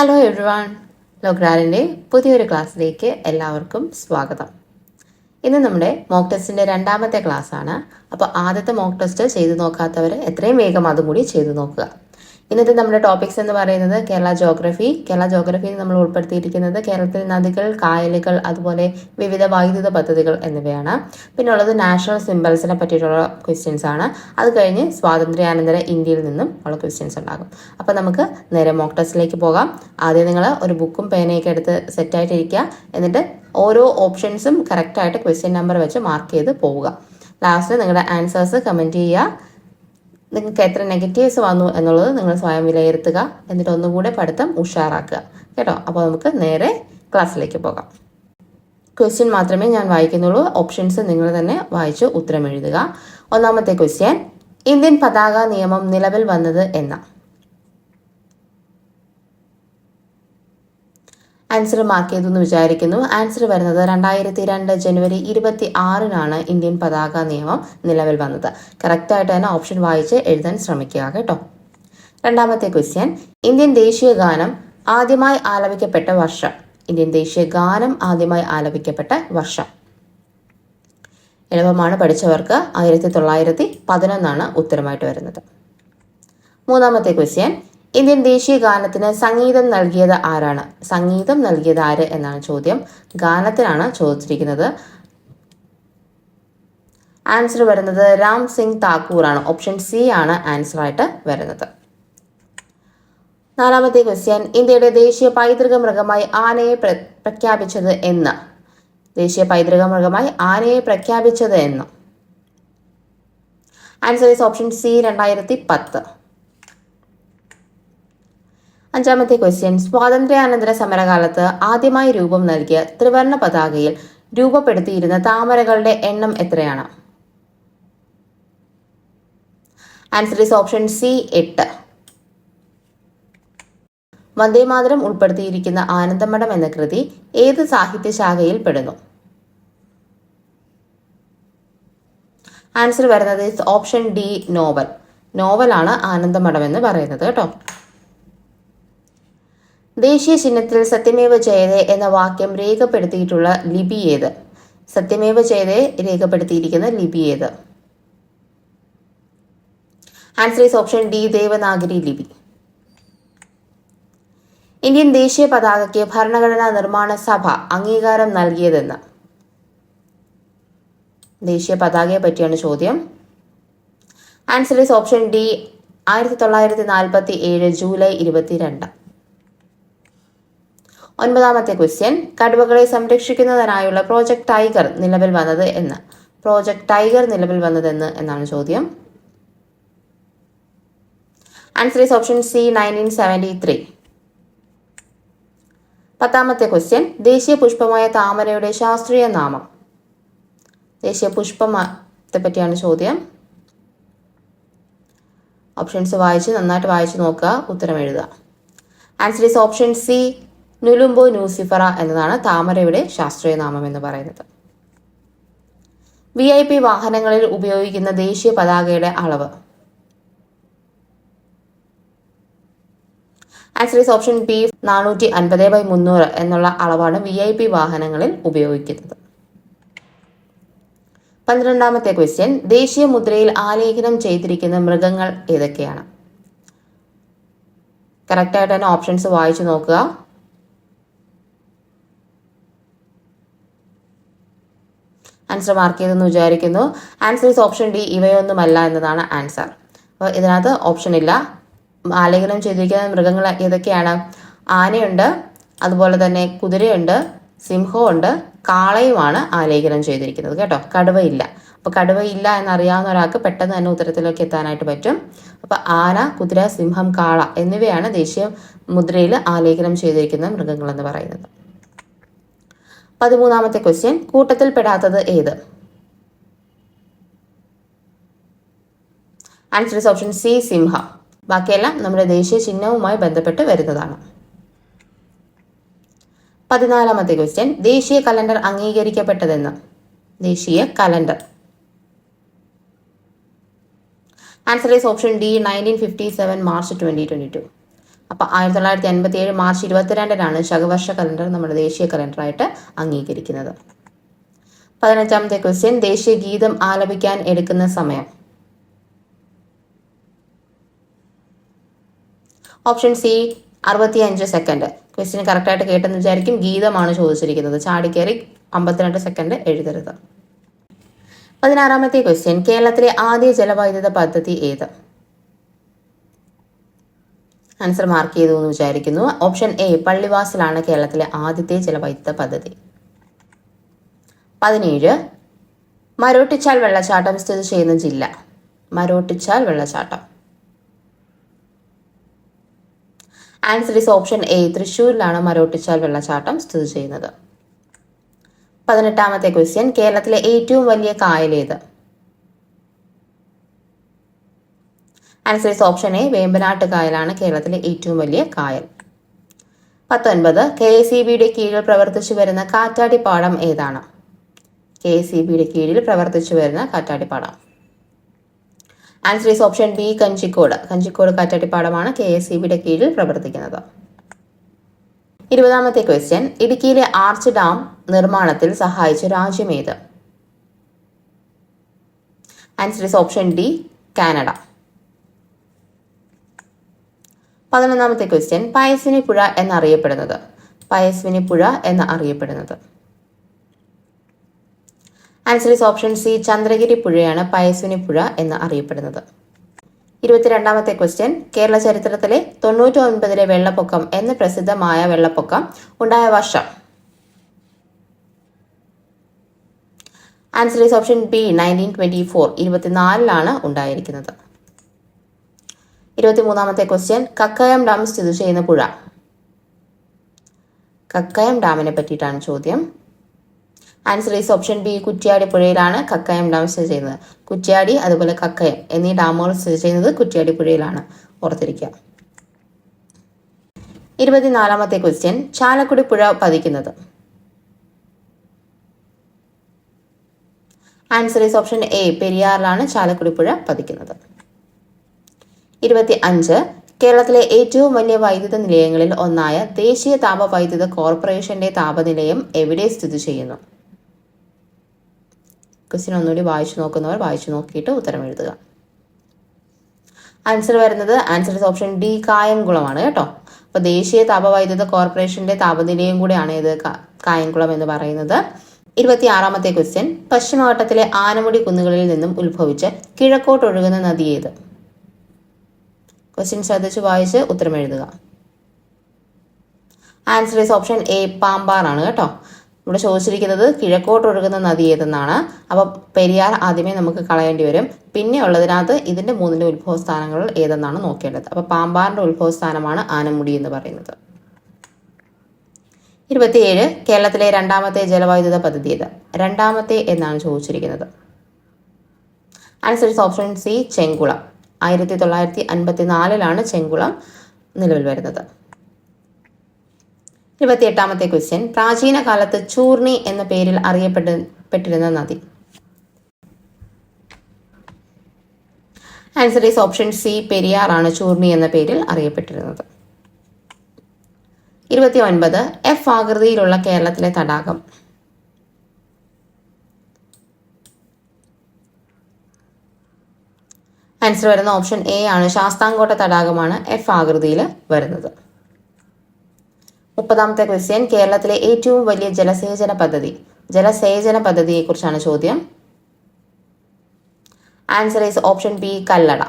Hello everyone, ലോഗ്രാലിൻ്റെ പുതിയൊരു ക്ലാസ്സിലേക്ക് എല്ലാവർക്കും സ്വാഗതം. ഇന്ന് നമ്മുടെ മോക്ക് ടെസ്റ്റിൻ്റെ രണ്ടാമത്തെ ക്ലാസ് ആണ്. അപ്പോൾ ആദ്യത്തെ മോക്ക് ടെസ്റ്റ് ചെയ്തു നോക്കാത്തവർ എത്രയും വേഗം അതും കൂടി ചെയ്തു നോക്കുക. ഇന്നത്തെ നമ്മുടെ ടോപ്പിക്സ് എന്ന് പറയുന്നത് കേരള ജോഗ്രഫിയിൽ നമ്മൾ ഉൾപ്പെടുത്തിയിരിക്കുന്നത് കേരളത്തിൽ നദികൾ, കായലുകൾ, അതുപോലെ വിവിധ വൈദ്യുത പദ്ധതികൾ എന്നിവയാണ്. പിന്നെ ഉള്ളത് നാഷണൽ സിംബൽസിനെ പറ്റിയിട്ടുള്ള ക്വസ്റ്റ്യൻസ് ആണ്. അത് കഴിഞ്ഞ് സ്വാതന്ത്ര്യാനന്തര ഇന്ത്യയിൽ നിന്നും ഉള്ള ക്വസ്റ്റ്യൻസ് ഉണ്ടാകും. അപ്പോൾ നമുക്ക് നേരെ മോക്ക് ടെസ്റ്റിലേക്ക് പോകാം. ആദ്യം നിങ്ങൾ ഒരു ബുക്കും പേനയൊക്കെ എടുത്ത് സെറ്റായിട്ടിരിക്കുക. എന്നിട്ട് ഓരോ ഓപ്ഷൻസും കറക്റ്റായിട്ട് ക്വസ്റ്റ്യൻ നമ്പർ വെച്ച് മാർക്ക് ചെയ്ത് പോവുക. ലാസ്റ്റ് നിങ്ങളുടെ ആൻസേഴ്സ് കമൻറ്റ് ചെയ്യുക. നിങ്ങൾക്ക് എത്ര നെഗറ്റീവ്സ് വന്നു എന്നുള്ളത് നിങ്ങൾ സ്വയം വിലയിരുത്തുക. എന്നിട്ട് ഒന്നുകൂടെ പഠിത്തം ഉഷാറാക്കുക കേട്ടോ. അപ്പോൾ നമുക്ക് നേരെ ക്ലാസ്സിലേക്ക് പോകാം. ക്വസ്റ്റ്യൻ മാത്രമേ ഞാൻ വായിക്കുന്നുള്ളൂ. ഓപ്ഷൻസ് നിങ്ങൾ തന്നെ വായിച്ച് ഉത്തരം എഴുതുക. ഒന്നാമത്തെ ക്വസ്റ്റ്യൻ, ഇന്ത്യൻ പതാക നിയമം നിലവിൽ വന്നത് എന്നാ? ആൻസർ മാർക്ക് ചെയ്തെന്ന് വിചാരിക്കുന്നു. ആൻസർ വരുന്നത് 2002 ജനുവരി 26 ഇന്ത്യൻ പതാക നിയമം നിലവിൽ വന്നത്. കറക്റ്റായിട്ട് തന്നെ ഓപ്ഷൻ വായിച്ച് എഴുതാൻ ശ്രമിക്കുക കേട്ടോ. രണ്ടാമത്തെ ക്വസ്റ്റ്യൻ, ഇന്ത്യൻ ദേശീയ ഗാനം ആദ്യമായി ആലപിക്കപ്പെട്ട വർഷം? എളുപ്പമാണ്, പഠിച്ചവർക്ക് 1911 ഉത്തരമായിട്ട് വരുന്നത്. മൂന്നാമത്തെ ക്വസ്റ്റ്യൻ, ഇന്ത്യൻ ദേശീയ ഗാനത്തിന് സംഗീതം നൽകിയത് ആരാണ്? സംഗീതം നൽകിയത് ആര് എന്നാണ് ചോദ്യം. ഗാനത്തിനാണ് ചോദിച്ചിരിക്കുന്നത്. ആൻസർ വരുന്നത് രാം സിംഗ് താക്കൂർ ആണ്. ഓപ്ഷൻ സി ആണ് ആൻസർ ആയിട്ട് വരുന്നത്. നാലാമത്തെ ക്വസ്റ്റ്യൻ, ഇന്ത്യയുടെ ദേശീയ പൈതൃക മൃഗമായി ആനയെ പ്രഖ്യാപിച്ചത് എന്ന്? Answer is option C 2010. അഞ്ചാമത്തെ ക്വസ്റ്റ്യൻ, സ്വാതന്ത്ര്യാനന്തര സമരകാലത്ത് ആദ്യമായി രൂപം നൽകിയ ത്രിവർണ പതാകയിൽ രൂപപ്പെടുത്തിയിരുന്ന താമരകളുടെ എണ്ണം എത്രയാണ്? Answer is option C 8. Vande Mataram ഉൾപ്പെടുത്തിയിരിക്കുന്ന Anandamath എന്ന കൃതി ഏത് സാഹിത്യശാഖയിൽ പെടുന്നു? ആൻസർ വരുന്നത് ഓപ്ഷൻ ഡി നോവലാണ് ആനന്ദമഠം എന്ന് പറയുന്നത് കേട്ടോ. ദേശീയ ചിഹ്നത്തിൽ സത്യമേവ ജയതേ എന്ന വാക്യം രേഖപ്പെടുത്തിയിട്ടുള്ള ലിപി ഏത്? സത്യമേവ ജയതേ രേഖപ്പെടുത്തിയിരിക്കുന്ന ലിപി ഏത്? Answer is option D Devanagari ലിപി. ഇന്ത്യൻ ദേശീയ പതാകയ്ക്ക് ഭരണഘടനാ നിർമ്മാണ സഭ അംഗീകാരം നൽകിയതെന്ന്? ദേശീയ പതാകയെ പറ്റിയാണ് ചോദ്യം. Answer is option D 1947 July 22. ഒൻപതാമത്തെ ക്വസ്റ്റ്യൻ, കടുവകളെ സംരക്ഷിക്കുന്നതിനായുള്ള പ്രോജക്ട് ടൈഗർ നിലവിൽ വന്നത് എന്നാണ് ചോദ്യം. Answer is option C 1973. പത്താമത്തെ ക്വസ്റ്റ്യൻ, ദേശീയ പുഷ്പമായ താമരയുടെ ശാസ്ത്രീയ നാമം? ദേശീയ പുഷ്പത്തെ പറ്റിയാണ് ചോദ്യം. ഓപ്ഷൻസ് നന്നായിട്ട് വായിച്ച് നോക്കുക, ഉത്തരം എഴുതുക. Answer is option C Nelumbo nucifera എന്നതാണ് താമരയുടെ ശാസ്ത്രീയ നാമം എന്ന് പറയുന്നത്. VIP വാഹനങ്ങളിൽ ഉപയോഗിക്കുന്ന ദേശീയ പതാകയുടെ അളവ്? ആൻസർ ഈസ് ഓപ്ഷൻ ബി 450/300 എന്നുള്ള അളവാണ് VIP വാഹനങ്ങളിൽ ഉപയോഗിക്കുന്നത്. 12ാമത്തെ ക്വസ്റ്റ്യൻ, ദേശീയ മുദ്രയിൽ ആലേഖനം ചെയ്തിരിക്കുന്ന മൃഗങ്ങൾ ഏതൊക്കെയാണ്? കറക്റ്റായിട്ട് തന്നെ ഓപ്ഷൻസ് വായിച്ചു നോക്കുക. ആൻസർ മാർക്ക് ചെയ്തെന്ന് വിചാരിക്കുന്നു. ആൻസർ ഈസ് ഓപ്ഷൻ ഡി ഇവയൊന്നുമല്ല എന്നതാണ് ആൻസർ. അപ്പോൾ ഇതിനകത്ത് ഓപ്ഷൻ ഇല്ല. ആലേഖനം ചെയ്തിരിക്കുന്ന മൃഗങ്ങൾ ഏതൊക്കെയാണ്? ആനയുണ്ട്, അതുപോലെ തന്നെ കുതിരയുണ്ട്, സിംഹമുണ്ട്, കാളയുമാണ് ആലേഖനം ചെയ്തിരിക്കുന്നത് കേട്ടോ. കടുവയില്ല. അപ്പോൾ കടുവയില്ല എന്നറിയാവുന്ന ഒരാൾക്ക് പെട്ടെന്ന് തന്നെ ഉത്തരത്തിലേക്ക് എത്താനായിട്ട് പറ്റും. അപ്പോൾ ആന, കുതിര, സിംഹം, കാള എന്നിവയാണ് ദേശീയ മുദ്രയിൽ ആലേഖനം ചെയ്തിരിക്കുന്ന മൃഗങ്ങൾ എന്ന് പറയുന്നത്. 13ാമത്തെ ക്വസ്റ്റ്യൻ, കൂട്ടത്തിൽ പെടാത്തത് ഏത്? ആൻസർ ഈസ് ഓപ്ഷൻ സി സിംഹം. ബാക്കിയെല്ലാം നമ്മുടെ ദേശീയ ചിഹ്നവുമായി ബന്ധപ്പെട്ട് വരുന്നതാണ്. 14ാമത്തെ ക്വസ്റ്റ്യൻ, ദേശീയ കലണ്ടർ അംഗീകരിക്കപ്പെട്ടതെന്ന്? Answer is option D 1957 March 2022. അപ്പോൾ 1957 മാർച്ച് 22-നാണ് ശകവർഷ കലണ്ടർ നമ്മുടെ ദേശീയ കലണ്ടറായിട്ട് അംഗീകരിക്കുന്നത്. 15-ാമത്തെ ക്വസ്റ്റ്യൻ, ദേശീയ ഗീതം ആലപിക്കാൻ എടുക്കുന്ന സമയം. Option C 65 second. ക്വസ്റ്റ്യൻ കറക്റ്റായിട്ട് കേട്ടെന്ന് വിചാരിക്കും. ഗീതമാണ് ചോദിച്ചിരിക്കുന്നത്. ചാടിക്കേറി 52 സെക്കൻഡ് എഴുതരുത്. 16-ാമത്തെ ക്വസ്റ്റ്യൻ, കേരളത്തിലെ ആദ്യ ജലവൈദ്യുത പദ്ധതി ഏത്? ആൻസർ മാർക്ക് ചെയ്തു എന്ന് വിചാരിക്കുന്നു. ഓപ്ഷൻ എ പള്ളിവാസലാണ് കേരളത്തിലെ ആദ്യത്തെ ജലവൈദ്യുത പദ്ധതി. 17, മരോട്ടിച്ചാൽ വെള്ളച്ചാട്ടം സ്ഥിതി ചെയ്യുന്ന ജില്ല. മരോട്ടിച്ചാൽ വെള്ളച്ചാട്ടം. Answer is option A തൃശ്ശൂരിലാണ് Marottichal വെള്ളച്ചാട്ടം സ്ഥിതി ചെയ്യുന്നത്. 18-ാമത്തെ ക്വസ്റ്റ്യൻ, കേരളത്തിലെ ഏറ്റവും വലിയ കായൽ ഏത്? Answer is option A Vembanad കായലാണ് കേരളത്തിലെ ഏറ്റവും വലിയ കായൽ. 19, KSEBിയുടെ കീഴിൽ പ്രവർത്തിച്ചു വരുന്ന കാറ്റാടിപ്പാടം ഏതാണ്? KSEBിയുടെ കീഴിൽ പ്രവർത്തിച്ചു വരുന്ന കാറ്റാടിപ്പാടം. Answer is option B Kanjikode. Kanjikode കാറ്റാടിപ്പാടമാണ് KSEBിയുടെ കീഴിൽ പ്രവർത്തിക്കുന്നത്. 20-ാമത്തെ ക്വസ്റ്റ്യൻ, ഇടുക്കിയിലെ ആർച്ച് ഡാം നിർമ്മാണത്തിൽ സഹായിച്ച രാജ്യം ഏത്? Answer is option D Canada. 11-ാമത്തെ ക്വസ്റ്റ്യൻ, പയസ്വിനി പുഴ എന്നറിയപ്പെടുന്നത്. പയസ്വിനി പുഴ എന്ന് അറിയപ്പെടുന്നത്. Answer is option C Chandragiri പുഴയാണ് പയസ്വിനി പുഴ എന്ന് അറിയപ്പെടുന്നത്. 22-ാമത്തെ ക്വസ്റ്റ്യൻ, കേരള ചരിത്രത്തിലെ 99-ലെ വെള്ളപ്പൊക്കം എന്ന് പ്രസിദ്ധമായ വെള്ളപ്പൊക്കം ഉണ്ടായ വർഷം. Answer is option B 1924. 24-ലാണ് ഉണ്ടായിരിക്കുന്നത്. 23-ാമത്തെ ക്വസ്റ്റ്യൻ, കക്കയം ഡാം സ്ഥിതി ചെയ്യുന്ന പുഴ. കക്കയം ഡാമിനെ പറ്റിയിട്ടാണ് ചോദ്യം. Answer is option B Kuttiadi പുഴയിലാണ് കക്കയം ഡാം സ്ഥിതി ചെയ്യുന്നത്. കുറ്റ്യാടി അതുപോലെ കക്കയം എന്നീ ഡാമുകൾ സ്ഥിതി ചെയ്യുന്നത് കുറ്റ്യാടി പുഴയിലാണ്. ഓർത്തിരിക്കുക. 24-ാമത്തെ ക്വസ്റ്റ്യൻ, ചാലക്കുടി പുഴ പതിക്കുന്നത്. ആൻസർ ഈസ് ഓപ്ഷൻ എ പെരിയാറിലാണ് ചാലക്കുടി പുഴ പതിക്കുന്നത്. 25, കേരളത്തിലെ ഏറ്റവും വലിയ വൈദ്യുത നിലയങ്ങളിൽ ഒന്നായ ദേശീയ താപവൈദ്യുത കോർപ്പറേഷന്റെ താപനിലയം എവിടെ സ്ഥിതി ചെയ്യുന്നു? ക്വസ്റ്റ്യൻ ഒന്നുകൂടി വായിച്ചു നോക്കുന്നവർ വായിച്ചു നോക്കിയിട്ട് ഉത്തരം എഴുതുക. ആൻസർ വരുന്നത് ആൻസർ ഇസ് ഓപ്ഷൻ ഡി കായംകുളമാണ് കേട്ടോ. അപ്പോൾ ദേശീയ താപവൈദ്യുത കോർപ്പറേഷന്റെ താപനിലയും കൂടെയാണ് ഇത് കായംകുളം എന്ന് പറയുന്നത്. 26-ാമത്തെ ക്വസ്റ്റ്യൻ, പശ്ചിമഘട്ടത്തിലെ ആനമുടി കുന്നുകളിൽ നിന്നും ഉത്ഭവിച്ച് കിഴക്കോട്ടൊഴുകുന്ന നദി ഏത്? ക്വസ്റ്റ്യൻ ശ്രദ്ധിച്ച് വായിച്ച് ഉത്തരം എഴുതുക. ആൻസർ ഇസ് ഓപ്ഷൻ എ പാമ്പാറാണ് കേട്ടോ. ഇവിടെ ചോദിച്ചിരിക്കുന്നത് കിഴക്കോട്ടൊഴുകുന്ന നദി ഏതെന്നാണ്. അപ്പോൾ പെരിയാർ ആദ്യമേ നമുക്ക് കളയേണ്ടി വരും. പിന്നെ ഉള്ളതിനകത്ത് ഇതിന്റെ 3ന്റെ ഉത്ഭവസ്ഥാനങ്ങൾ ഏതെന്നാണ് നോക്കേണ്ടത്. അപ്പോൾ പാമ്പാറിന്റെ ഉത്ഭവസ്ഥാനമാണ് ആനമുടി എന്ന് പറയുന്നത്. 27, കേരളത്തിലെ രണ്ടാമത്തെ ജലവൈദ്യുത പദ്ധതി ഏത്? രണ്ടാമത്തെ എന്നാണ് ചോദിച്ചിരിക്കുന്നത്. Answer is option C Chenkulam. 1954-ലാണ് ചെങ്കുളം നിലവിൽ വരുന്നത്. 28-ാമത്തെ ക്വസ്റ്റ്യൻ, പ്രാചീന കാലത്ത് ചൂർണി എന്ന പേരിൽ അറിയപ്പെട്ടിരുന്ന നദി. ആൻസർ ഈസ് ഓപ്ഷൻ സി പെരിയാറാണ് ചൂർണി എന്ന പേരിൽ അറിയപ്പെട്ടിരുന്നത്. 29, എഫ് ആകൃതിയിലുള്ള കേരളത്തിലെ തടാകം. ആൻസർ വരുന്ന ഓപ്ഷൻ എ ആണ്. ശാസ്താംകോട്ട തടാകമാണ് എഫ് ആകൃതിയിൽ വരുന്നത്. 30-ാമത്തെ ക്വസ്റ്റ്യൻ, കേരളത്തിലെ ഏറ്റവും വലിയ ജലസേചന പദ്ധതിയെ കുറിച്ചാണ് ചോദ്യം. Answer is option B Kallada.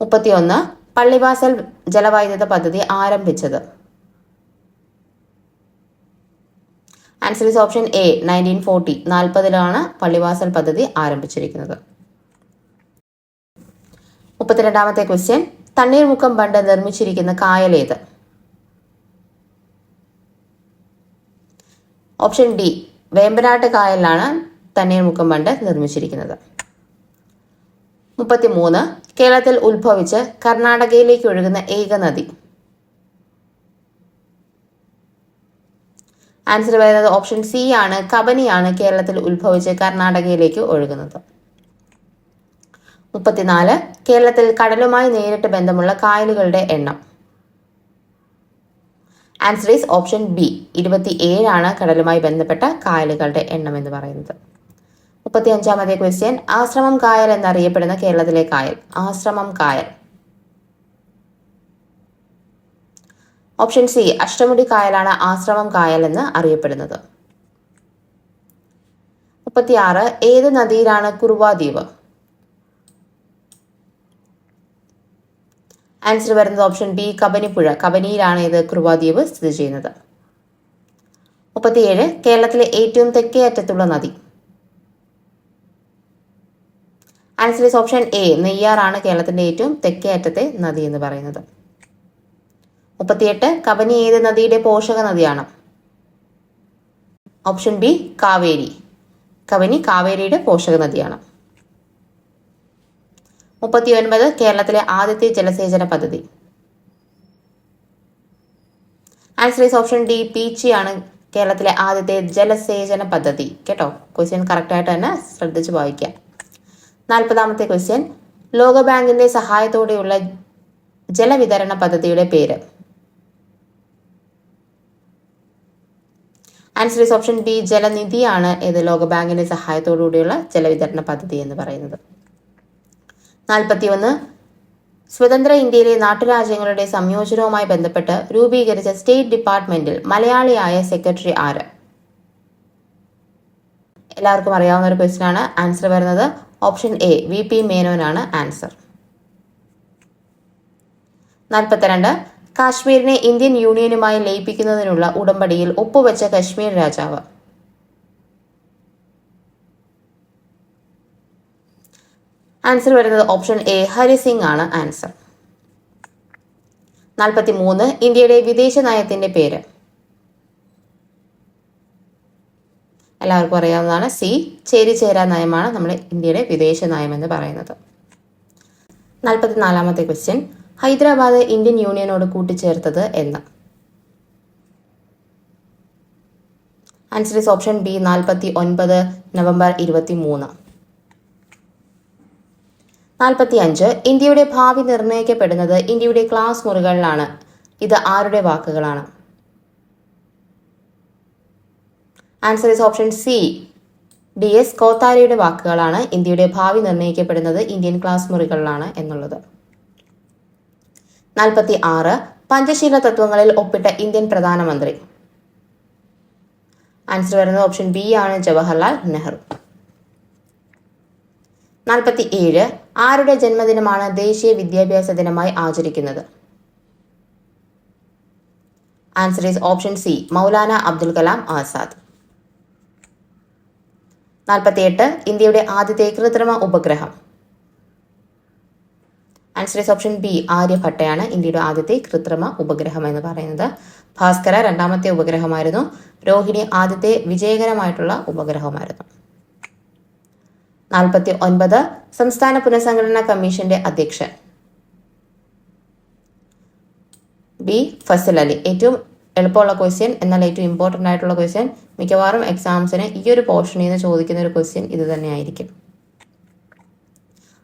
31, Pallivasal ജലവൈദ്യുത പദ്ധതി ആരംഭിച്ചത്. Answer is option A 1940. Pallivasal പദ്ധതി ആരംഭിച്ചിരിക്കുന്നത്. 32-ാമത്തെ ക്വസ്റ്റ്യൻ, തണ്ണീർമുക്കം ബണ്ട് നിർമ്മിച്ചിരിക്കുന്ന കായൽ ഏത്? ഓപ്ഷൻ ഡി വേമ്പനാട്ട് കായലിലാണ് തണ്ണീർമുക്കം ബണ്ട് നിർമ്മിച്ചിരിക്കുന്നത്. 33, കേരളത്തിൽ ഉത്ഭവിച്ച് കർണാടകയിലേക്ക് ഒഴുകുന്ന ഏക നദി. ആൻസർ വരുന്നത് ഓപ്ഷൻ സി ആണ്. കബനിയാണ് കേരളത്തിൽ ഉത്ഭവിച്ച് കർണാടകയിലേക്ക് ഒഴുകുന്നത്. 34. കേരളത്തിൽ കടലുമായി നേരിട്ട് ബന്ധമുള്ള കായലുകളുടെ എണ്ണം. Answer is option B. 27 കടലുമായി ബന്ധപ്പെട്ട കായലുകളുടെ എണ്ണം എന്ന് പറയുന്നത്. 35-ാമത്തെ ക്വസ്റ്റ്യൻ. ആശ്രമം കായൽ എന്നറിയപ്പെടുന്ന കേരളത്തിലെ കായൽ. ആശ്രമം കായൽ. Option C. അഷ്ടമുടി കായലാണ് ആശ്രമം കായൽ എന്ന് അറിയപ്പെടുന്നത്. 36. ഏത് നദിയിലാണ് കുറുവ ദ്വീപ്? ആൻസർ വരുന്നത് ഓപ്ഷൻ ബി. കബനിപ്പുഴ. കബനിയിലാണ് ഇത് കുറുവ ദ്വീപ് സ്ഥിതി ചെയ്യുന്നത്. 37. കേരളത്തിലെ ഏറ്റവും തെക്കേ അറ്റത്തുള്ള നദി. Answer is option A. നെയ്യാറാണ് കേരളത്തിന്റെ ഏറ്റവും തെക്കേ അറ്റത്തെ നദി എന്ന് പറയുന്നത്. 38. കബനി ഏത് നദിയുടെ പോഷക നദിയാണ്? Option B. കാവേരി. കബനി കാവേരിയുടെ പോഷക നദിയാണ്. 39. കേരളത്തിലെ ആദ്യത്തെ ജലസേചന പദ്ധതി. ആൻസർ ഈസ് ഓപ്ഷൻ ഡി. പീച്ചിയാണ് കേരളത്തിലെ ആദ്യത്തെ ജലസേചന പദ്ധതി. കേട്ടോ, ക്വസ്റ്റ്യൻ കറക്റ്റായിട്ട് തന്നെ ശ്രദ്ധിച്ച് വായിക്കാം. 40-ാമത്തെ ക്വസ്റ്റ്യൻ. ലോകബാങ്കിന്റെ സഹായത്തോടെയുള്ള ജലവിതരണ പദ്ധതിയുടെ പേര്. Answer is option B. ജലനിധിയാണ് ഇത് ലോകബാങ്കിന്റെ സഹായത്തോടുകൂടിയുള്ള ജലവിതരണ പദ്ധതി എന്ന് പറയുന്നത്. 41. സ്വതന്ത്ര ഇന്ത്യയിലെ നാട്ടുരാജ്യങ്ങളുടെ സംയോജനവുമായി ബന്ധപ്പെട്ട് രൂപീകരിച്ച സ്റ്റേറ്റ് ഡിപ്പാർട്ട്മെന്റിൽ മലയാളിയായ സെക്രട്ടറി ആര്? എല്ലാവർക്കും അറിയാവുന്ന ഒരു ക്വസ്റ്റ്യൻ ആണ്. ആൻസർ വരുന്നത് ഓപ്ഷൻ എ. വി പി മേനോനാണ് ആൻസർ. 42. കാശ്മീരിനെ ഇന്ത്യൻ യൂണിയനുമായി ലയിപ്പിക്കുന്നതിനുള്ള ഉടമ്പടിയിൽ ഒപ്പുവെച്ച കശ്മീർ രാജാവ്. ആൻസർ വരുന്നത് ഓപ്ഷൻ എ. ഹരിസിംഗ് ആണ് ആൻസർ. 43. ഇന്ത്യയുടെ വിദേശ നയത്തിന്റെ പേര്. എല്ലാവർക്കും അറിയാവുന്നതാണ്. സി. ചേരിചേരാ നയമാണ് നമ്മുടെ ഇന്ത്യയുടെ വിദേശ നയം എന്ന് പറയുന്നത്. 44-ാമത്തെ ക്വസ്റ്റ്യൻ. ഹൈദരാബാദ് ഇന്ത്യൻ യൂണിയനോട് കൂട്ടിച്ചേർത്തത് എന്ന്. Answer is option B. 49 November 23. 45. ഇന്ത്യയുടെ ഭാവി നിർണ്ണയിക്കപ്പെടുന്നത് ഇന്ത്യയുടെ ക്ലാസ് മുറികളിലാണ്. ഇത് ആരുടെ വാക്കുകളാണ്? Answer is option C. D S കോത്താരിയുടെ വാക്കുകളാണ്. ഇന്ത്യയുടെ ഭാവി നിർണ്ണയിക്കപ്പെടുന്നത് ഇന്ത്യൻ ക്ലാസ് മുറികളിലാണ് എന്നുള്ളത്. 46. പഞ്ചശീല തത്വങ്ങളിൽ ഒപ്പിട്ട ഇന്ത്യൻ പ്രധാനമന്ത്രി. ആൻസർ വരുന്നത് ഓപ്ഷൻ ബി ആണ്. ജവഹർലാൽ നെഹ്റു. 47. ആരുടെ ജന്മദിനമാണ് ദേശീയ വിദ്യാഭ്യാസ ദിനമായി ആചരിക്കുന്നത്? Answer is option C. Maulana Abdul Kalam Azad. 48. ഇന്ത്യയുടെ ആദ്യത്തെ കൃത്രിമ ഉപഗ്രഹം. Answer is option B. ആര്യഭട്ടയാണ് ഇന്ത്യയുടെ ആദ്യത്തെ കൃത്രിമ ഉപഗ്രഹം എന്ന് പറയുന്നത്. ഭാസ്കര രണ്ടാമത്തെ ഉപഗ്രഹമായിരുന്നു. രോഹിണി ആദ്യത്തെ വിജയകരമായിട്ടുള്ള ഉപഗ്രഹമായിരുന്നു. 49. സംസ്ഥാന പുനഃസംഘടനാ കമ്മീഷന്റെ അധ്യക്ഷൻ. ബി. ഫസൽ അലി. ഏറ്റവും എളുപ്പമുള്ള ക്വസ്റ്റ്യൻ, എന്നാൽ ഏറ്റവും ഇമ്പോർട്ടൻ്റ് ആയിട്ടുള്ള ക്വസ്റ്റ്യൻ. മിക്കവാറും എക്സാംസിന് ഈ ഒരു പോർഷനിൽ നിന്ന് ചോദിക്കുന്ന ഒരു ക്വസ്റ്റ്യൻ ഇത് തന്നെയായിരിക്കും.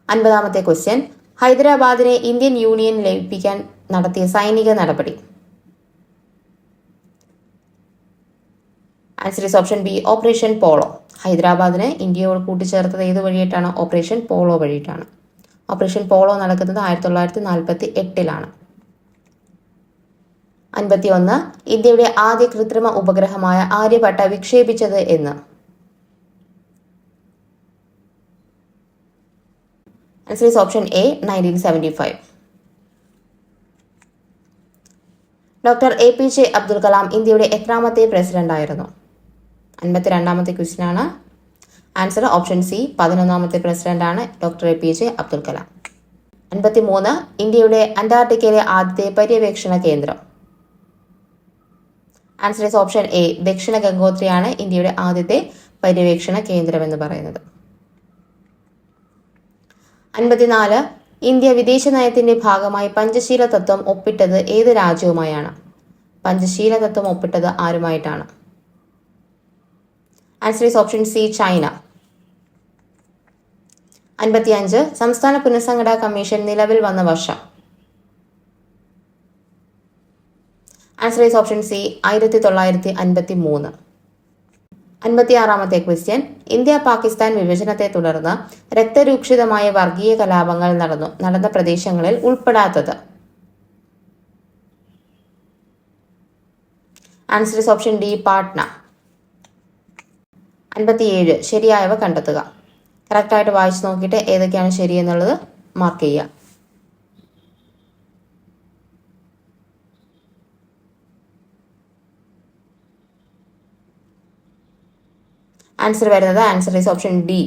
50-ാമത്തെ ക്വസ്റ്റ്യൻ. ഹൈദരാബാദിനെ ഇന്ത്യൻ യൂണിയൻ ലയിപ്പിക്കാൻ നടത്തിയ സൈനിക നടപടി. Answer is option B. Operation Polo. ഹൈദരാബാദിനെ ഇന്ത്യയോട് കൂട്ടിച്ചേർത്തത് ഏത് വഴിയായിട്ടാണ്? ഓപ്പറേഷൻ പോളോ വഴിയിട്ടാണ്. ഓപ്പറേഷൻ പോളോ നടക്കുന്നത് 1948-ലാണ്. 51. ഇന്ത്യയുടെ ആദ്യ കൃത്രിമ ഉപഗ്രഹമായ ആര്യഭട്ട വിക്ഷേപിച്ചത് എന്ന്. Answer is option A. 1975. Doctor APJ Abdul Kalam ഇന്ത്യയുടെ എത്രാമത്തെ പ്രസിഡന്റ് ആയിരുന്നു? 52-ാമത്തെ ക്വസ്റ്റ്യൻ ആണ്. Answer option C. 11-ാമത്തെ പ്രസിഡന്റ് ആണ് ഡോക്ടർ APJ അബ്ദുൽ കലാം. 53. ഇന്ത്യയുടെ അന്റാർട്ടിക്കയിലെ ആദ്യത്തെ പര്യവേക്ഷണ കേന്ദ്രം. Answer is option A. ദക്ഷിണ ഗംഗോത്രിയാണ് ഇന്ത്യയുടെ ആദ്യത്തെ പര്യവേക്ഷണ കേന്ദ്രം എന്ന് പറയുന്നത്. 54. ഇന്ത്യ വിദേശ നയത്തിന്റെ ഭാഗമായി പഞ്ചശീല തത്വം ഒപ്പിട്ടത് ഏത് രാജ്യവുമായാണ്? പഞ്ചശീല തത്വം ഒപ്പിട്ടത് ആരുമായിട്ടാണ്? Answer is option C. China. 55 സംസ്ഥാന പുനഃസംഘടനാ കമ്മീഷൻ നിലവിൽ വന്ന വർഷം. Answer is option C 1953. 56 question. India Pakistan വിഭജനത്തെ തുടർന്ന് രക്തരൂക്ഷിതമായ വർഗീയ കലാപങ്ങൾ നടന്ന പ്രദേശങ്ങളിൽ ഉൾപ്പെടാത്തത്. Answer is option D Patna. 57 ശരിയായവ കണ്ടെത്തുക. കറക്റ്റായിട്ട് വായിച്ചു നോക്കിയിട്ട് ഏതൊക്കെയാണ് ശരിയെന്നുള്ളത് മാർക്ക് ചെയ്യുക. ആൻസർ വരുന്നത് ആൻസർ ഈസ് ഓപ്ഷൻ ഡി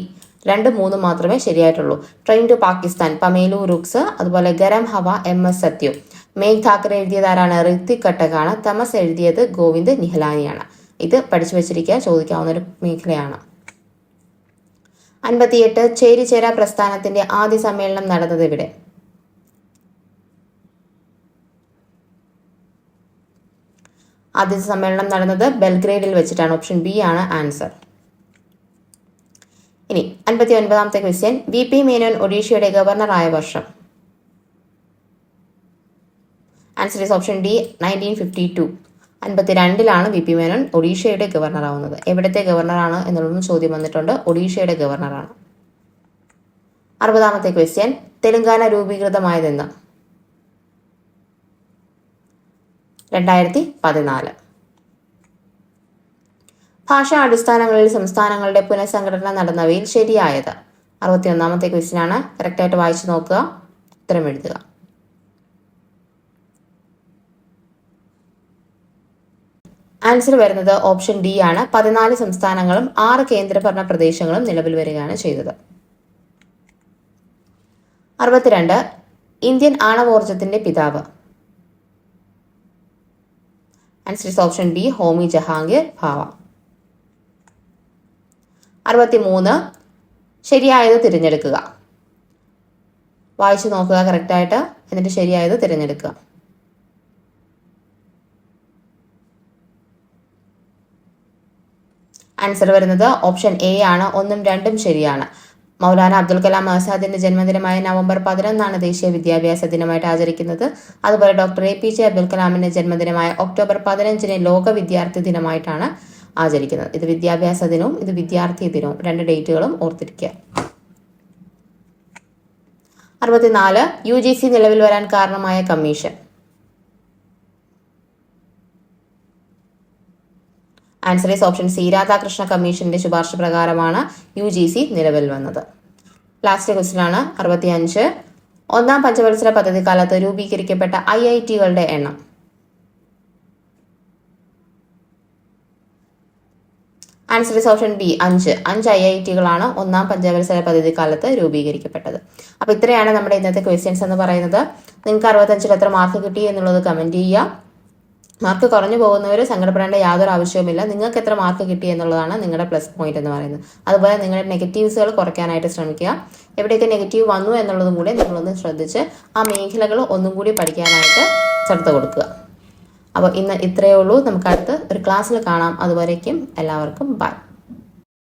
2, 3 മാത്രമേ ശരിയായിട്ടുള്ളൂ. Train to Pakistan Pamela Rooks, അതുപോലെ ഗരം ഹവ MS സത്യു. മേഘ് താക്കറെ എഴുതിയത് ആരാണ്? ഋത്വിക് ഘട്ടകാണ്. തമസ് എഴുതിയത് ഗോവിന്ദ് നിഹലാനിയാണ്. ഇത് പഠിച്ചു വെച്ചിരിക്കുക, ചോദിക്കാവുന്ന ഒരു മേഖലയാണ്. 58 ചേരിചേര പ്രസ്ഥാനത്തിന്റെ ആദ്യ സമ്മേളനം നടന്നത് എവിടെ? ആദ്യ സമ്മേളനം നടന്നത് ബെൽഗ്രേഡിൽ വെച്ചിട്ടാണ്. ഓപ്ഷൻ ബി ആണ് ആൻസർ. ഇനി 59 ക്വസ്റ്റ്യൻ. VP മേനോൻ ഒഡീഷയുടെ ഗവർണറായ വർഷം. Answer is option D 1952. 52 VP Menon ഒഡീഷയുടെ ഗവർണറാവുന്നത്. എവിടത്തെ ഗവർണറാണ് എന്നുള്ളതും ചോദ്യം വന്നിട്ടുണ്ട്. ഒഡീഷയുടെ ഗവർണറാണ്. 60 ക്വസ്റ്റ്യൻ. തെലങ്കാന രൂപീകൃതമായതെന്ന്? 2014. ഭാഷാ അടിസ്ഥാനങ്ങളിൽ സംസ്ഥാനങ്ങളുടെ പുനഃസംഘടന നടന്നവയിൽ ശരിയായത്? 61 ക്വസ്റ്റ്യൻ ആണ്. കറക്റ്റായിട്ട് വായിച്ചു നോക്കുക, ഉത്തരം എഴുതുക. ആൻസർ വരുന്നത് ഓപ്ഷൻ ഡി ആണ്. 14 സംസ്ഥാനങ്ങളും 6 കേന്ദ്രഭരണ പ്രദേശങ്ങളും നിലവിൽ വരികയാണ് ചെയ്തത്. 62 ഇന്ത്യൻ ആണവോർജത്തിന്റെ പിതാവ്. Answer is option B Homi Jehangir Bhabha. 63 ശരിയായത് തിരഞ്ഞെടുക്കുക. വായിച്ചു നോക്കുക കറക്റ്റായിട്ട്, എന്നിട്ട് ശരിയായത് തിരഞ്ഞെടുക്കുക. ആൻസർ വരുന്നത് ഓപ്ഷൻ എ ആണ്. 1ഉം 2ഉം ശരിയാണ്. മൗലാന അബ്ദുൽ കലാം ആസാദിന്റെ ജന്മദിനമായ നവംബർ 11 ദേശീയ വിദ്യാഭ്യാസ ദിനമായിട്ട് ആചരിക്കുന്നത്. അതുപോലെ ഡോക്ടർ APJ അബ്ദുൽ കലാമിന്റെ ജന്മദിനമായ ഒക്ടോബർ 15 ലോക വിദ്യാർത്ഥി ദിനമായിട്ടാണ് ആചരിക്കുന്നത്. ഇത് വിദ്യാഭ്യാസ ദിനവും ഇത് വിദ്യാർത്ഥി ദിനവും, 2 ഡേറ്റുകളും ഓർത്തിരിക്കുക. 64 UGC നിലവിൽ വരാൻ കാരണമായ commission. Answer is option C Radhakrishna കമ്മീഷന്റെ ശുപാർശ പ്രകാരമാണ് UGC നിലവിൽ വന്നത്. ലാസ്റ്റ് ക്വസ്റ്റ്യൻ ആണ് 65. 1ാം പഞ്ചവത്സര പദ്ധതി കാലത്ത് രൂപീകരിക്കപ്പെട്ട IIT-കളുടെ എണ്ണം. Answer is option B 5. 5 IIT-കളാണ് 1ാം പഞ്ചവത്സര പദ്ധതി കാലത്ത് രൂപീകരിക്കപ്പെട്ടത്. അപ്പോൾ ഇത്രയാണ് നമ്മുടെ ഇന്നത്തെ ക്വസ്റ്റ്യൻസ് എന്ന് പറയുന്നത്. നിങ്ങൾക്ക് 65-ൽ എത്ര മാർക്ക് കിട്ടി എന്നുള്ളത് കമന്റ് ചെയ്യുക. മാർക്ക് കുറഞ്ഞു പോകുന്നവർ സങ്കടപ്പെടേണ്ട യാതൊരു ആവശ്യവുമില്ല. നിങ്ങൾക്ക് എത്ര മാർക്ക് കിട്ടി എന്നുള്ളതാണ് നിങ്ങളുടെ പ്ലസ് പോയിന്റ് എന്ന് പറയുന്നത്. അതുപോലെ നിങ്ങളുടെ നെഗറ്റീവ്സുകൾ കുറയ്ക്കാനായിട്ട് ശ്രമിക്കുക. എവിടെയൊക്കെ നെഗറ്റീവ് വന്നു എന്നുള്ളതും കൂടി നിങ്ങളൊന്ന് ശ്രദ്ധിച്ച് ആ മേഖലകൾ ഒന്നും കൂടി പഠിക്കാനായിട്ട് ശ്രദ്ധ കൊടുക്കുക. അപ്പോൾ ഇന്ന് ഇത്രയേ ഉള്ളൂ. നമുക്ക് അടുത്ത് ഒരു ക്ലാസ്സിൽ കാണാം. അതുവരേക്കും എല്ലാവർക്കും ബൈ.